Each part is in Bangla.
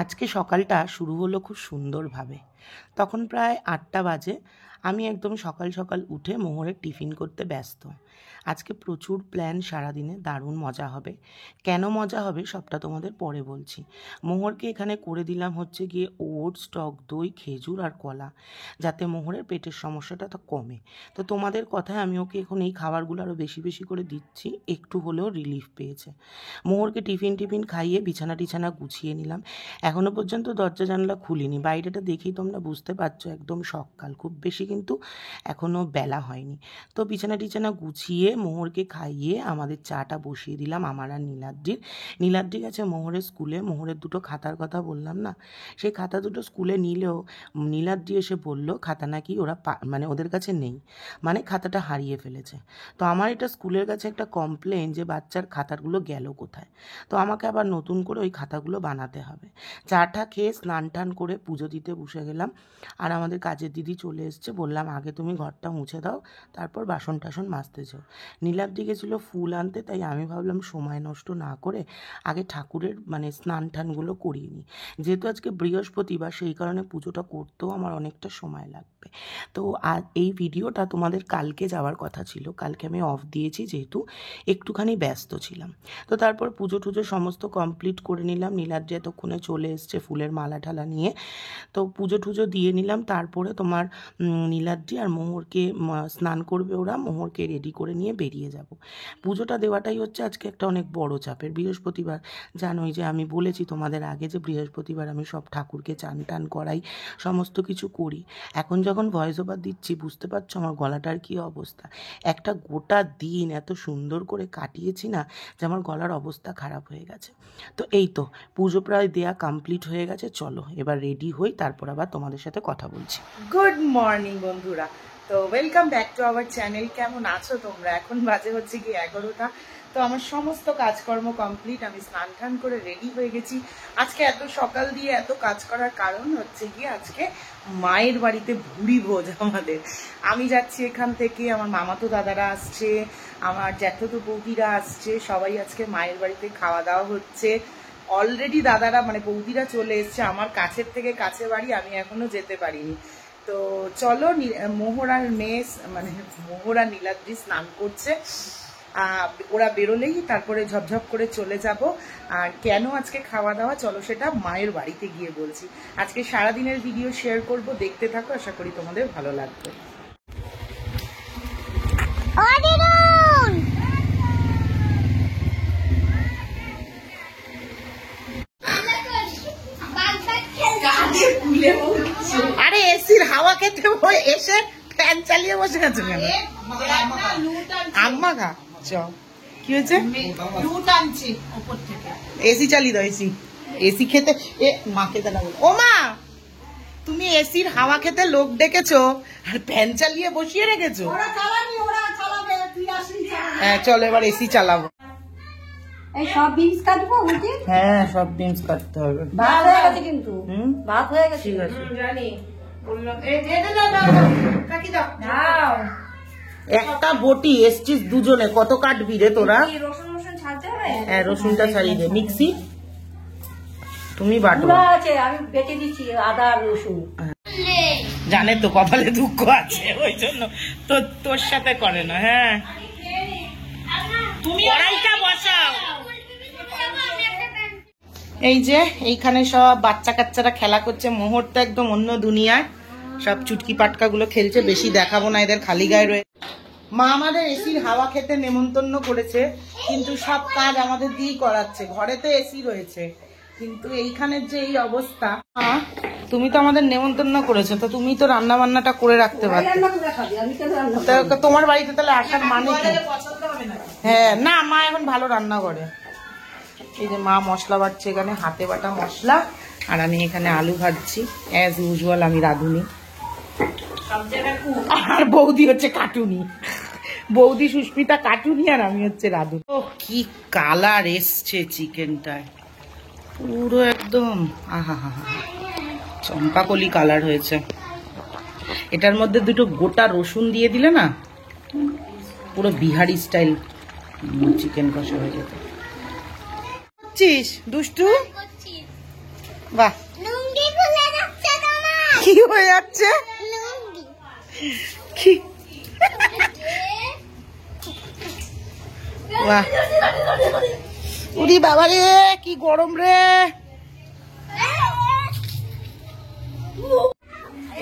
আজকে সকালটা শুরু হলো খুব সুন্দরভাবে। তখন প্রায় ৮টা বাজে। আমি একদম সকাল সকাল উঠে মোহরের টিফিন করতে ব্যস্ত। আজকে প্রচুর প্ল্যান, সারাদিনে দারুণ মজা হবে। কেন মজা হবে সবটা তোমাদের পরে বলছি। মোহরকে এখানে করে দিলাম হচ্ছে গিয়ে ওটস, টক দই, খেজুর আর কলা, যাতে মোহরের পেটের সমস্যাটা তো কমে। তো তোমাদের কথায় আমি ওকে এখন এই খাবারগুলো আরও বেশি বেশি করে দিচ্ছি, একটু হলেও রিলিফ পেয়েছে। মোহরকে টিফিন খাইয়ে বিছানা গুছিয়ে নিলাম। এখনও পর্যন্ত দরজা জানলা খুলিনি। বাইরেটা দেখেই তোমরা বুঝতে পারছো একদম সকাল, খুব বেশি কিন্তু এখনও বেলা হয়নি। তো বিছানা গুছিয়ে মোহরকে খাইয়ে আমাদের চাটা বসিয়ে দিলাম, আমার আর নীলাদ্রি গেছে মোহরের স্কুলে। মোহরের দুটো খাতার কথা বললাম না, সেই খাতা দুটো স্কুলে নিলেও নীলাদ্রি এসে বলল খাতা নাকি ওরা মানে ওদের কাছে নেই, মানে খাতাটা হারিয়ে ফেলেছে। তো আমার এটা স্কুলের কাছে একটা কমপ্লেন যে বাচ্চার খাতাগুলো গেল কোথায়। তো আমাকে আবার নতুন করে ওই খাতাগুলো বানাতে হবে। চাটা খেয়ে স্নান টান করে পুজো দিতে বসে গেলাম। আর আমাদের কাজের দিদি চলে এসছে। বললাম আগে তুমি ঘরটা মুছে দাও, তারপর বাসন টাসন মাজতে যাও। নীলাদ্রি গেছিলো ফুল আনতে, তাই আমি ভাবলাম সময় নষ্ট না করে আগে ঠাকুরের মানে স্নান টানগুলো করিয়ে নিই। যেহেতু আজকে বৃহস্পতিবার, সেই কারণে পুজোটা করতেও আমার অনেকটা সময় লাগবে। তো আর এই ভিডিওটা তোমাদের কালকে যাওয়ার কথা ছিল, কালকে আমি অফ দিয়েছি যেহেতু একটুখানি ব্যস্ত ছিলাম। তো তারপর পুজো টুজো সমস্ত কমপ্লিট করে নিলাম। নীলাদ্রি এতক্ষণে চলে এসছে ফুলের মালা ঠালা নিয়ে। তো পুজো টুজো দিয়ে নিলাম। তারপরে তোমার নীলাদ্রি আর মোহরকে স্নান করবে ওরা, মোহরকে রেডি করে নিয়ে বেরিয়ে যাব। পুজোটা দেওয়াটাই হচ্ছে আজকে একটা অনেক বড় চাপের। বৃহস্পতিবার জানোই যে আমি বলেছি তোমাদের আগে যে বৃহস্পতিবার আমি সব ঠাকুরকে চান টান করাই, সমস্ত কিছু করি। এখন যখন ভয়েস ওভার দিচ্ছি বুঝতে পারছো আমার গলাটার কী অবস্থা। একটা গোটা দিন এত সুন্দর করে কাটিয়েছি না যে আমার গলার অবস্থা খারাপ হয়ে গেছে। তো এই তো পুজো প্রায় দেয়া কমপ্লিট হয়ে গেছে। চলো এবার রেডি হই, তারপর আবার তোমাদের সাথে কথা বলছি। গুড মর্নিং বন্ধুরা, তো welcome back to our channel. কেমন আছো তোমরা? এখন বাজে হচ্ছে কি 11টা। তো আমার সমস্ত কাজকর্ম কমপ্লিট, আমি স্নান টান করে রেডি হয়ে গেছি। আজকে এত সকাল দিয়ে এত কাজ করার কারণ হচ্ছে কি আজকে মায়ের বাড়িতে ভুড়ি ভোজ আমাদের। আমি যাচ্ছি এখান থেকে, আমার মামাতো দাদারা আসছে, আমার জ্যাঠাতো বৌদিরা আসছে, সবাই আজকে মায়ের বাড়িতে খাওয়া দাওয়া হচ্ছে। অলরেডি দাদারা মানে বৌদিরা চলে এসছে। আমার কাছের থেকে কাছে বাড়ি, আমি এখনো যেতে পারিনি। তো চলো, মোহর আর মেয়ে মানে মোহর আর নীলাদ্রি স্নান করছে, ওরা বেরোলেই তারপরে ঝপঝপ করে চলে যাব। আর কেন আজকে খাওয়া দাওয়া, চলো সেটা মায়ের বাড়িতে গিয়ে বলছি। আজকে সারাদিনের ভিডিও শেয়ার করব, দেখতে থাকো, আশা করি তোমাদের ভালো লাগবে। আরে এসির হাওয়া খেতে এসে ফ্যান চালিয়ে বসে গেছে কেন? আম্মা খা কি হয়েছে? এসি চালিয়ে দাও, এসি খেতে মাকে দাঁড়া। ও মা, তুমি এসির হাওয়া খেতে লোক ডেকেছো আর ফ্যান চালিয়ে বসিয়ে রেখেছো? হ্যাঁ চলো এবার এসি চালাবো। সব বিনস কাটবো? হ্যাঁ সব বিনস কাটতে হবে। ভাত হয়ে গেছে কিন্তু, ভাত হয়ে গেছে। ঠিক আছে জানি। একটা বটি এসছিস দুজনে, কত কাটবি রে তোরা? রসুন ছাড়তে হবে। হ্যাঁ রসুনটা ছাড়িয়ে দে। মিক্সি তুমি বাটো। আছে আমি বেটে দিচ্ছি আদা আর রসুন। জানে তো কপালে দুঃখ আছে, ওই জন্য তো তোর সাথে করে না। হ্যাঁ তুমি কড়াইটা বসাও। এই যে এইখানে সব বাচ্চা কাচ্চারা খেলা করছে। মোহরটা একদম অন্য দুনিয়ায়, সব চুটকি পাটকা গুলো খেলছে। বেশি দেখাবো না, এদের খালি গায়ে রয়ে। মা আমাদের এসির হাওয়া খেতে নেমন্তন্ন করেছে, কিন্তু সব কাজ আমাদের দিয়েই করাচ্ছে। ঘরে তো এসি রয়েছে, কিন্তু এইখানের যে এই অবস্থা। তুমি তো আমাদের নেমন্তন্ন করেছো, তো তুমি তো রান্না বান্নাটা করে রাখতে পারতে। তোমার বাড়িতে তাহলে আসার মানে কি? হ্যাঁ না, মা এখন ভালো রান্না করে। এই যে মা মশলা বাটছে, এখানে হাতে বাটা মশলা, আর আমি এখানে আলু ভাজছি। অ্যাজ ইউজুয়াল আমি রাঁধুনি, আর বৌদি হচ্ছে কাটুনি। বৌদি সুস্মিতা কাটুনি, আর আমি হচ্ছে রাঁধুনি। ও কি কালার এসছে চিকেনটায়, পুরো একদম আহা হা হা, চম্পাকলি কালার হয়েছে। এটার মধ্যে দুটো গোটা রসুন দিয়ে দিলে না, পুরো বিহারি স্টাইল চিকেন কষা হয়ে যেত। দুষ্টু বাহ, কি হয়ে যাচ্ছে কি? বাহ, উরি বাবা রে, কি গরম রে।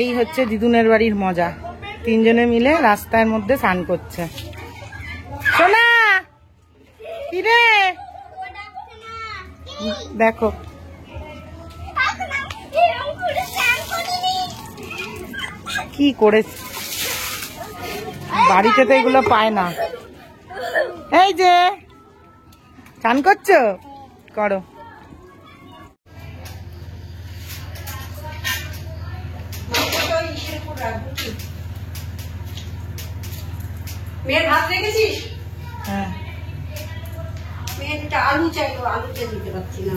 এই হচ্ছে দিদুনের বাড়ির মজা, তিনজনে মিলে রাস্তার মধ্যে স্নান করছে। সোনা কি রে, দেখো কি করেছে, বাড়িতে তো এগুলো পায় না। এই যে স্নান করছো, করো। মেয়ের ভাত রেখেছিস? হ্যাঁ, মেয়ের একটা আলু চাইতো, আলুটা দিতে পারছি না।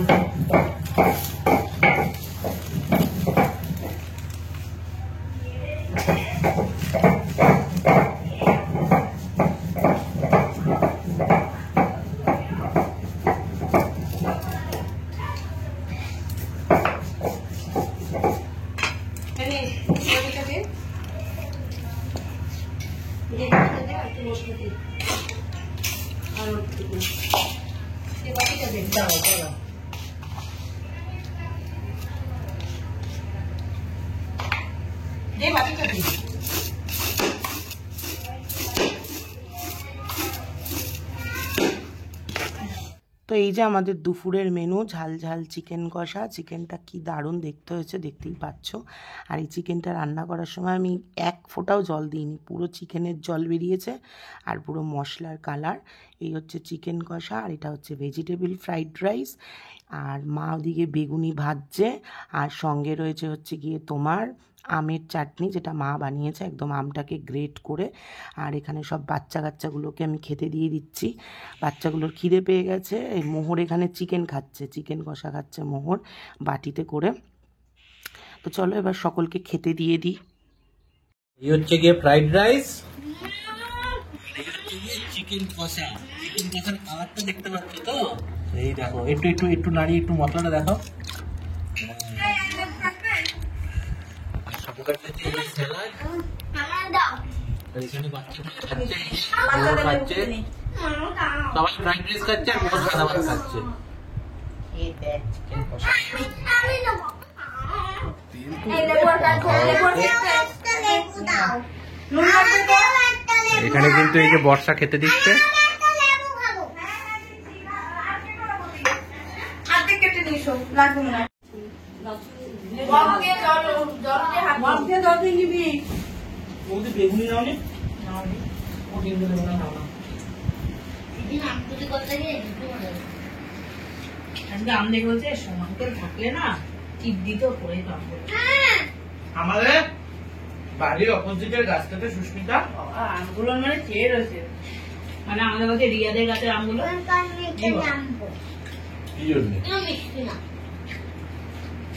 তো এই যে আমাদের দুপুরের মেনু, ঝাল ঝাল চিকেন কষা। চিকেনটা কি দারুণ দেখতে হয়েছে, দেখতেই পাচ্ছ। আর এই চিকেনটা রান্না করার সময় আমি এক ফোঁটাও জল দিইনি, পুরো চিকেনের জল বেরিয়েছে আর পুরো মশলার কালার। এই হচ্ছে চিকেন কষা, আর এটা হচ্ছে ভেজিটেবল ফ্রাইড রাইস। আর মা ওদিকে বেগুনি ভাজছে, আর সঙ্গে রয়েছে হচ্ছে গিয়ে তোমার আমের চাটনি, যেটা মা বানিয়েছে একদম আমটাকে গ্রেট করে। আর এখানে সব বাচ্চা কাচ্চাগুলোকে আমি খেতে দিয়ে দিচ্ছি। বাচ্চাগুলোর খিদে পেয়ে গেছে। এই মোহর এখানে চিকেন খাচ্ছে, চিকেন কষা খাচ্ছে মোহর বাটিতে করে। তো চলো এবার সকলকে খেতে দিয়ে দিই। এই হচ্ছে গিয়ে ফ্রাইড রাইস, চিকেন কষা। চিকেন কষার কালারটা দেখতে পাচ্ছ তো? এই দেখো, একটু একটু একটু নাড়িয়ে একটু মশলাটা দেখো। এখানে বাচ্চারা খাচ্ছে, মোমো খাচ্ছে, সবাই ফ্রাইড রাইস খাচ্ছে আর মোমো সাদা ভাত খাচ্ছে। এখানে কিন্তু এই যে বর্ষা খেতে দিচ্ছে। বেগুনি নাও নি? আম দেখে বলছে সমানকে থাকলে না টিপ দিত করে আমাদের বাড়ির অপোজিটের গাছটাতে সুস্মিতা আমগুলো মানে চেয়ে রয়েছে, মানে আমাদের কাছে রিয়াদের গাছের আমগুলো। কি জন্য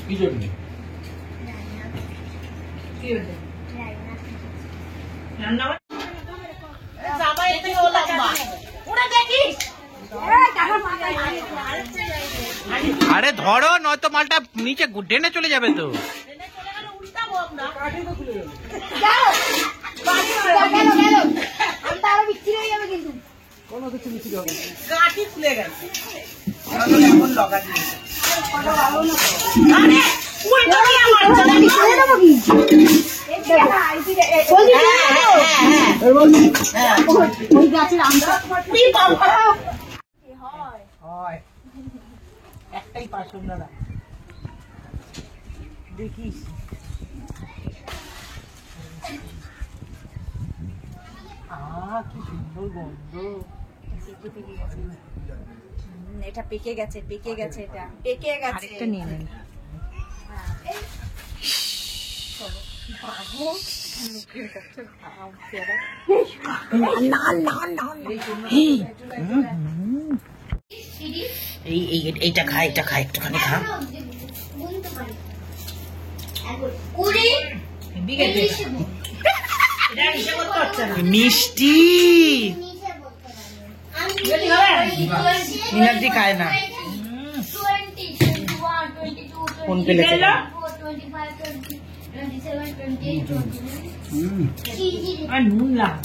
কি জন্য কি হয়েছে রান্না আরে ধরো, নয়তো মালটা নিচে ডেনে চলে যাবে তো। কাঠি খুলে গেছে। একটাই পার্সন দাদা, দেখিস। কি সুন্দর গন্ধ। এটা পেকে গেছে, পেকে গেছে, এটা পেকে গেছে। আরেকটা নিয়ে নেন। এইটা খা, এটা খা, একটুখানি খা। মিষ্টি মিনাজি খায় না। ফোন পেলে খেলো? আর নুন লাগ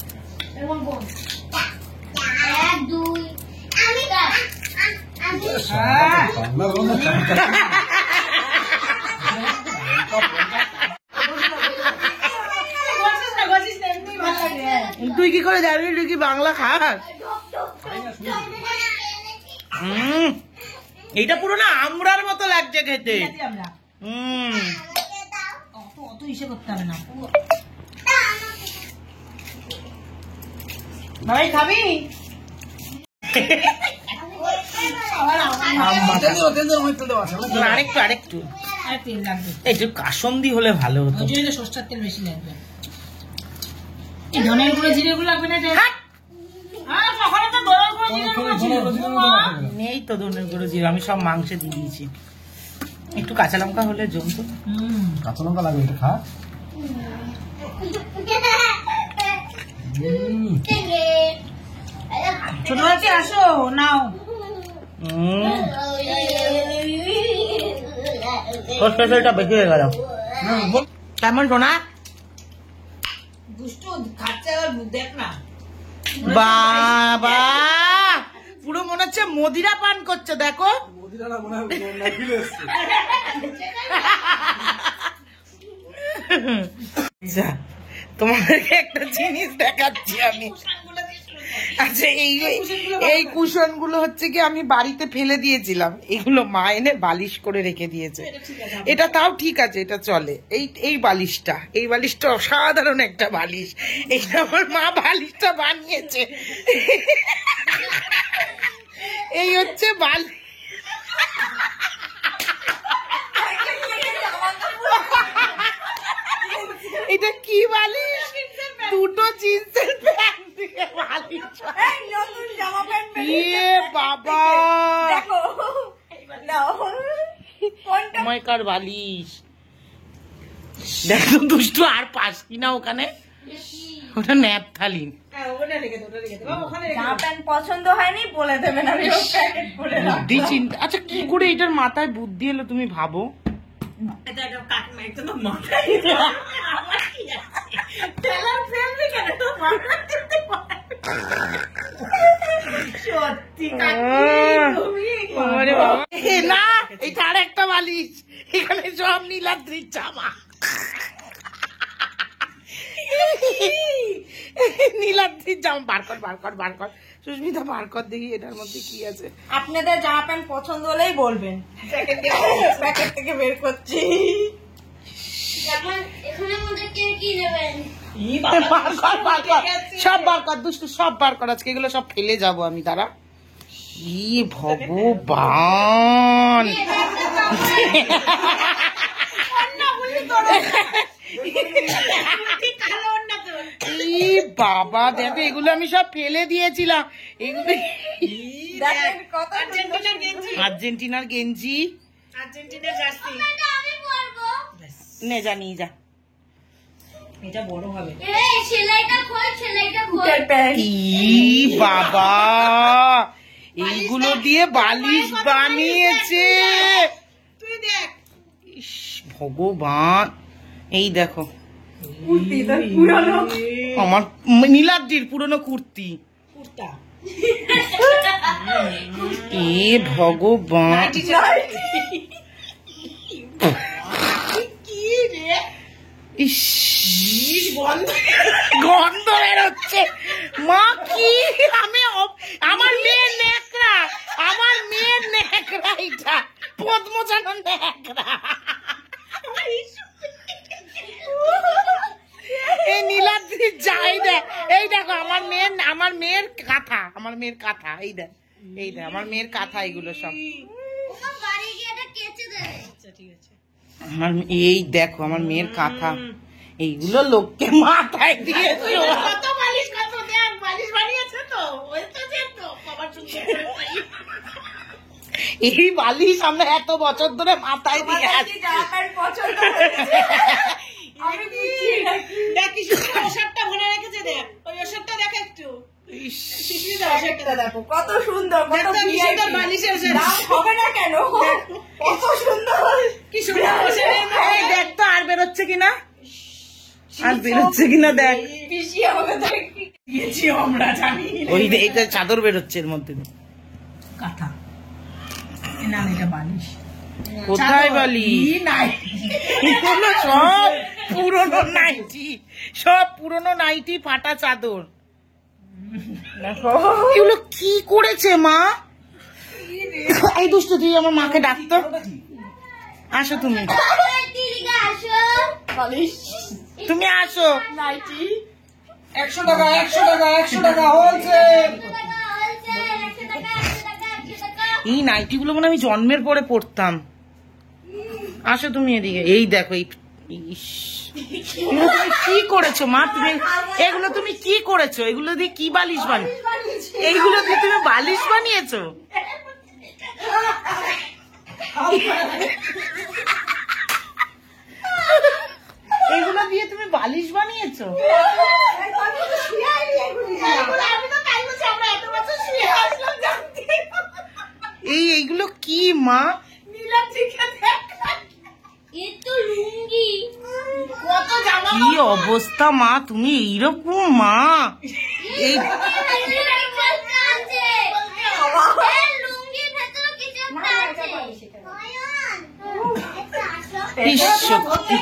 তুই কি করে জানবি তুই কি বাংলা খাস? এইটা পুরো না আমড়ার মতো লাগছে খেতে। অত ইসে করতে হবে না। ভাই খাবি? আরেকটু আরেকটু আর তেল লাগবে, একটু কাসন্দি হলে ভালো হতো। ওই জন্য সরষের তেল বেশি লাগবে। এই ধনের গুঁড়ো জিরে গুঁড়ো লাগবে না? সকালে তো ধনের গুঁড়ো জিরে গুঁড়ো ছিল। নেই তো ধনের গুঁড়ো জিরে, আমি সব মাংসে দিয়ে দিয়েছি। একটু কাঁচা লঙ্কা হলে জমতো। কাঁচা লঙ্কা লাগবে, এটা খা। ছোট বাচ্চা আসো নাও। ওর স্পেশালটা বেশি হয়ে গেল। কেমন সোনা? দুষ্টু খাচ্ছে, আর দেখ না। বাবা পুরো মনে হচ্ছে মদিরা পান করছে, দেখো। আচ্ছা, তোমাদেরকে একটা জিনিস দেখাচ্ছি আমি। আচ্ছা, এই কুশন গুলো হচ্ছে কি আমি বাড়িতে ফেলে দিয়েছিলাম, এগুলো মা এনে বালিশ করে রেখে দিয়েছে। এটা তাও ঠিক আছে, এটা চলে। এই বালিশটা অসাধারণ একটা বালিশ। এইটা আমার মা বালিশটা বানিয়েছে। এই হচ্ছে বালিশ। এটা কি বালিশ? দুটো জিন্সের প্যান্ট দিয়ে বালিশ। ইয়ে বাবা, সময়কার বালিশ। দেখো দুষ্টু আর পাস কিনা ওখানে, ওটা ন্যাপথালিন। পছন্দ হয়নি বলে দেবেন, আমি বুদ্ধি চিন্তা। আচ্ছা, কি করে এটার মাথায় বুদ্ধি এলো তুমি ভাবো। না, এটা আর একটা বালিশ। এখানে সব নীলাদ্রির জামা। নীলাদ্রির জামা বার কর সুস্মিতা, বার কর দেখি এটার মধ্যে কি আছে। আপনাদের জামা প্যান্ট পছন্দ হলেই বলবেন, প্যাকেট থেকে বের করছি। সব বার কর দুষ্টু, সব বার কর। আজকে এগুলো সব ফেলে যাবো আমি, দাঁড়া। ই ভগবান, বাবা দেখো, এগুলো আমি সব ফেলে দিয়েছিলাম। এগুলো আর্জেন্টিনার গেঞ্জি, নে যা নিয়ে যা। এটা বড় হবে। ই বাবা, এইগুলো দিয়ে বালিশ বানিয়েছে। ইস ভগবান, এই দেখো আমার নীলাদ্রির পুরনো কুর্তি। এ ভগবান, ইস গন্ধ বেরোচ্ছে। মা কি, আমার মেয়ের ন্যাকড়া, এটা পদ্মজানো ন্যাকড়া। এই নীলাদ্রির যাই দেখ, এই দেখো আমার মেয়ের কাঁথা, এই দেখ আমার মেয়ের কাঁথা, এগুলো সব আমার। এই দেখো আমার মেয়ের কাঁথা, এইগুলো লোককে মাথায় দিয়েছে। এই বালিশ আমরা এত বছর ধরে মাথায় দিয়ে আসছি। শিশিরটা সেটা দেখো কত সুন্দর, কত দেখো, VIP শিশিরটা বালিশের সাথে। দাম হবে না কেন? কত সুন্দর, কি সুন্দর বসে এই দেখ তো আর বেরোচ্ছে কিনা, আর বেরোচ্ছে কিনা দেখ। পিসি আমাকে দিয়েছি আমরা জানি ওই এইটা চাদর বেরোচ্ছে এর মধ্যে দিয়ে। কাঁথা না, এটা বালিশ। কোথায় বলি এগুলো সব পুরনো নাইটি, সব পুরনো নাইটি, ফাটা চাদর। এগুলো কি করেছে মা? এই দুষ্টু, তুই আমার মাকে ডাকতো। আসো তুমি, বালিশ, তুমি আসো। নাইটি 100 টাকা 100 টাকা 100 টাকা হয়েছে। এই নাইটি গুলো মনে হয় আমি জন্মের পরে পড়তাম। আসো তুমি এদিকে। এই দেখো, এই ইস, এগুলো তুমি কি করেছো মা? তুমি এগুলো তুমি কি করেছো? এগুলো দিয়ে কি বালিশ এইগুলো দিয়ে তুমি বালিশ বানিয়েছো? এগুলো দিয়ে তুমি বালিশ বানিয়েছো? এইগুলো কি মা? কি অবস্থা মা, তুমি এইরকম মা? এই ইস, সত্যি।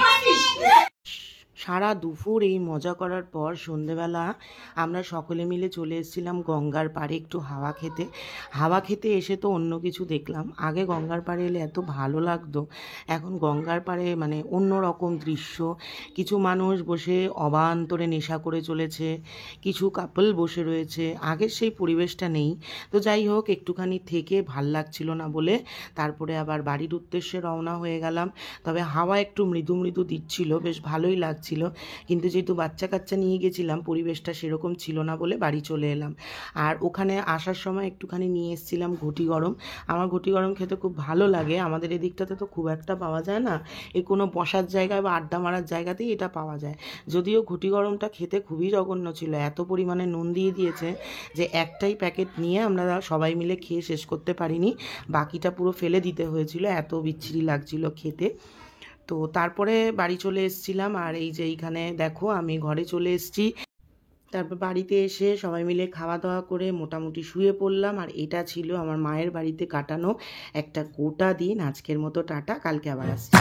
সারা দুপুর এই মজা করার পর সন্ধেবেলা আমরা সকলে মিলে চলে এসেছিলাম গঙ্গার পাড়ে একটু হাওয়া খেতে। হাওয়া খেতে এসে তো অন্য কিছু দেখলাম। আগে গঙ্গার পাড়ে এলে এত ভালো লাগতো, এখন গঙ্গার পাড়ে মানে অন্য রকম দৃশ্য। কিছু মানুষ বসে অবান্তরে নেশা করে চলেছে, কিছু কাপল বসে রয়েছে। আগের সেই পরিবেশটা নেই। তো যাই হোক, একটুখানি থেকে ভাল লাগছিল না বলে তারপরে আবার বাড়ির উদ্দেশ্যে রওনা হয়ে গেলাম। তবে হাওয়া একটু মৃদু মৃদু দিচ্ছিল, বেশ ভালোই লাগছিল। কিন্তু যেহেতু বাচ্চা কাচ্চা নিয়ে গেছিলাম, পরিবেশটা সেরকম ছিল না বলে বাড়ি চলে এলাম। আর ওখানে আসার সময় একটুখানি নিয়ে এসেছিলাম ঘটি গরম। আমার ঘটি গরম খেতে খুব ভালো লাগে। আমাদের এদিকটাতে তো খুব একটা পাওয়া যায় না, এই কোনো বসার জায়গায় বা আড্ডা মারার জায়গাতেই এটা পাওয়া যায়। যদিও ঘটি গরমটা খেতে খুবই জঘন্য ছিল, এত পরিমাণে নুন দিয়ে দিয়েছে যে একটাই প্যাকেট নিয়ে আমরা সবাই মিলে খেয়ে শেষ করতে পারিনি, বাকিটা পুরো ফেলে দিতে হয়েছিল, এত বিচ্ছিরি লাগছিল খেতে। তো তারপরে বাড়ি চলে এসেছিলাম। আর এই যে এইখানে দেখো, আমি ঘরে চলে এসেছি। তারপর বাড়িতে এসে সবাই মিলে খাওয়া দাওয়া করে মোটামুটি শুয়ে পড়লাম। আর এটা ছিল আমার মায়ের বাড়িতে কাটানো একটা গোটা দিন। আজকের মতো টাটা, কালকে আবার আসছি।